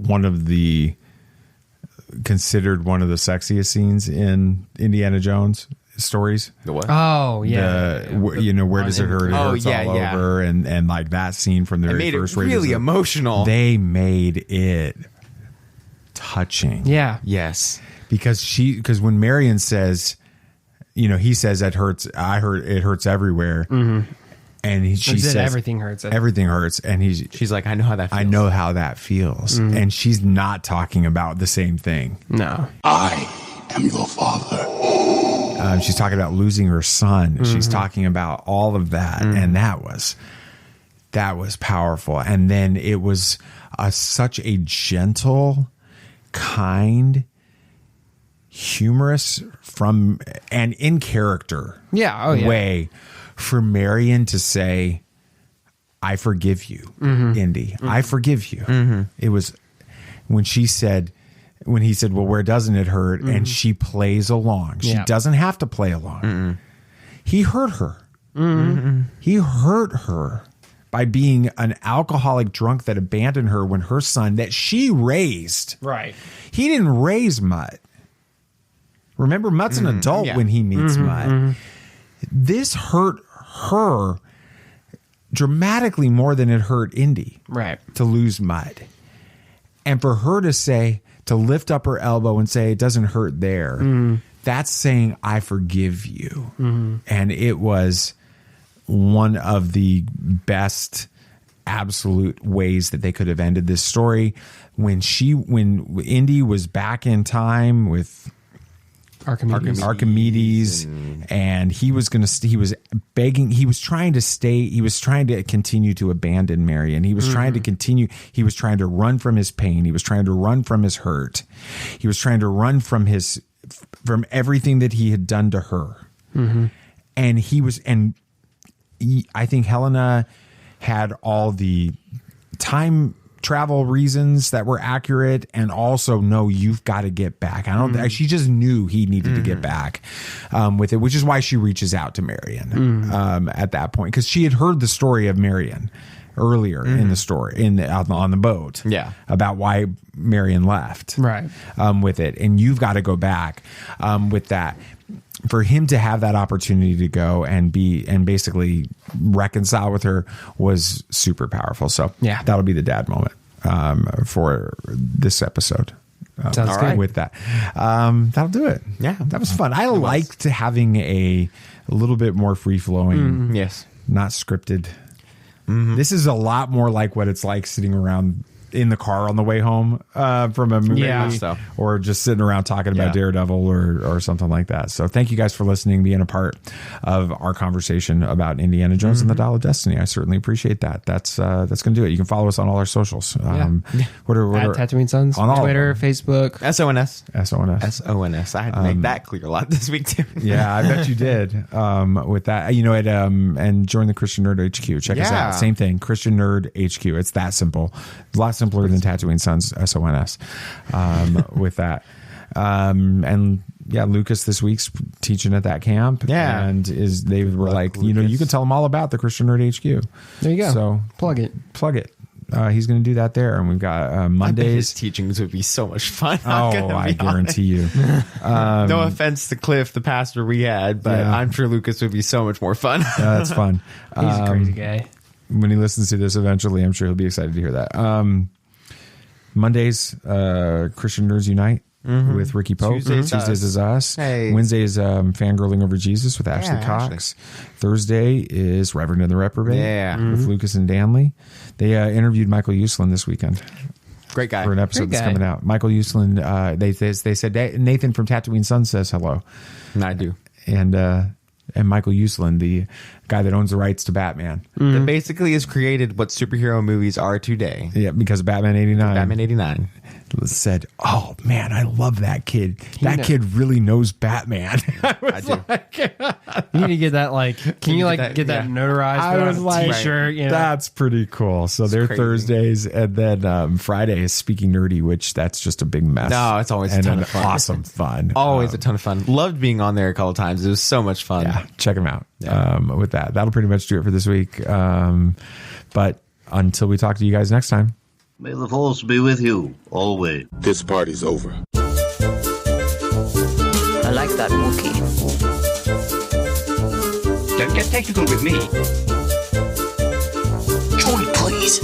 considered one of the sexiest scenes in Indiana Jones stories. The what? Oh yeah. Where does it hurt? It hurts yeah, all yeah. over, and like that scene from the very made first. it really emotional. They made it touching. Yeah. Yes. Because when Marion says, he says it hurts. It hurts everywhere. Mm-hmm. And she says everything hurts. Everything hurts, and she's like, I know how that feels. I know how that feels, and she's not talking about the same thing. No, I am your father. She's talking about losing her son. She's talking about all of that, and that was powerful. And then it was such a gentle, kind, humorous and in character way for Marion to say, I forgive you, Indy. I forgive you. It was when he said, well, where doesn't it hurt? And she plays along. She doesn't have to play along. He hurt her. He hurt her by being an alcoholic drunk that abandoned her when her son that she raised. Right. He didn't raise Mutt. Remember, Mutt's an adult when he meets Mutt. This hurt her dramatically more than it hurt Indy. Right. To lose Mutt. And for her to lift up her elbow and say, it doesn't hurt there. That's saying, I forgive you. And it was one of the best absolute ways that they could have ended this story. When Indy was back in time with Archimedes, and he was begging, he was trying to continue to abandon Marion. He was trying to run from his pain. He was trying to run from his hurt. He was trying to run from everything that he had done to her. And I think Helena had all the time travel reasons that were accurate, and also, no, you've got to get back. She just knew he needed to get back with it, which is why she reaches out to Marion at that point, because she had heard the story of Marion earlier in the story on the boat, about why Marion left, right, with it, and you've got to go back with that. For him to have that opportunity to go and basically reconcile with her was super powerful. So that'll be the dad moment for this episode. Sounds good. With that, that'll do it. Yeah, that was fun. I liked having a little bit more free flowing. Yes, not scripted. This is a lot more like what it's like sitting around in the car on the way home from a movie, or just sitting around talking about Daredevil or something like that. So thank you guys for listening, being a part of our conversation about Indiana Jones and the Dial of Destiny. I certainly appreciate that. That's going to do it. You can follow us on all our socials. What are at Tatooine Sons on Twitter, Facebook, SONS. SONS. I had to make that clear a lot this week too. Yeah, I bet you did. With that, and join the Christian Nerd HQ. Check us out. Same thing, Christian Nerd HQ. It's that simple. A lot simpler than Tatooine Sons, SONS. With that, Lucas this week's teaching at that camp. Yeah, and they were like, Lucas. You can tell them all about the Christian Nerd HQ. There you go. So plug it. He's going to do that there, and we've got Mondays. His teachings would be so much fun. I guarantee you. No offense to Cliff, the pastor we had, but I'm sure Lucas would be so much more fun. That's fun. He's a crazy guy. When he listens to this eventually, I'm sure he'll be excited to hear that. Mondays, Christian Nerds Unite. With Ricky Pope. Tuesdays is us. Hey. Wednesday is Fangirling Over Jesus with Ashley Cox. Thursday is Reverend and the Reprobate with Lucas and Danley. They interviewed Michael Uslan this weekend. Great guy. For an episode that's coming out. Michael Uslan, they said Nathan from Tatooine Sons says hello. And I do. And Michael Uslan, the guy that owns the rights to Batman. That basically has created what superhero movies are today. Yeah, because of Batman 89. Batman 89. Said, oh man, I love that kid. That kid really knows Batman. I do. You need to get that, can you get that notarized? I was like, t-shirt, that's pretty cool. So they're crazy. Thursdays, and then Friday is Speaking Nerdy, which that's just a big mess. No, it's always a ton of fun. Awesome fun. Always a ton of fun. Loved being on there a couple times. It was so much fun. Yeah, check them out. With that'll pretty much do it for this week. But until we talk to you guys next time. May the force be with you, always. This party's over. I like that Wookiee. Don't get technical with me. Join, please.